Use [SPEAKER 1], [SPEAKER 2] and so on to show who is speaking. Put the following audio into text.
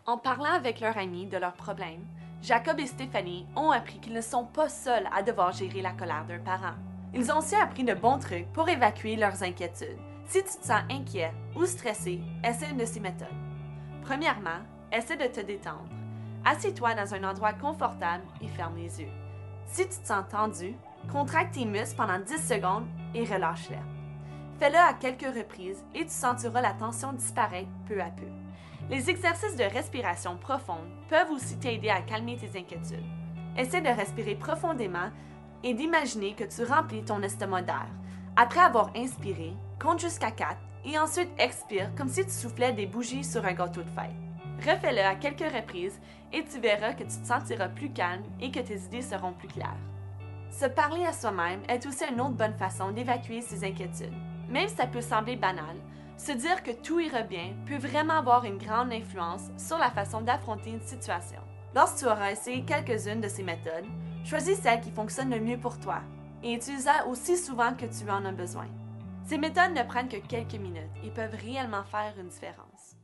[SPEAKER 1] En parlant avec leurs amis de leurs problèmes, Jacob et Stéphanie ont appris qu'ils ne sont pas seuls à devoir gérer la colère d'un parent. Ils ont aussi appris de bons trucs pour évacuer leurs inquiétudes. Si tu te sens inquiet ou stressé, essaie une de ces méthodes. Premièrement, essaie de te détendre. Assieds-toi dans un endroit confortable et ferme les yeux. Si tu te sens tendu, contracte tes muscles pendant 10 secondes et relâche-les. Fais-le à quelques reprises et tu sentiras la tension disparaître peu à peu. Les exercices de respiration profonde peuvent aussi t'aider à calmer tes inquiétudes. Essaie de respirer profondément et d'imaginer que tu remplis ton estomac d'air. Après avoir inspiré, compte jusqu'à 4 et ensuite expire comme si tu soufflais des bougies sur un gâteau de fête. Refais-le à quelques reprises et tu verras que tu te sentiras plus calme et que tes idées seront plus claires. Se parler à soi-même est aussi une autre bonne façon d'évacuer ses inquiétudes. Même si ça peut sembler banal, se dire que tout ira bien peut vraiment avoir une grande influence sur la façon d'affronter une situation. Lorsque tu auras essayé quelques-unes de ces méthodes, choisis celle qui fonctionne le mieux pour toi et utilise-la aussi souvent que tu en as besoin. Ces méthodes ne prennent que quelques minutes et peuvent réellement faire une différence.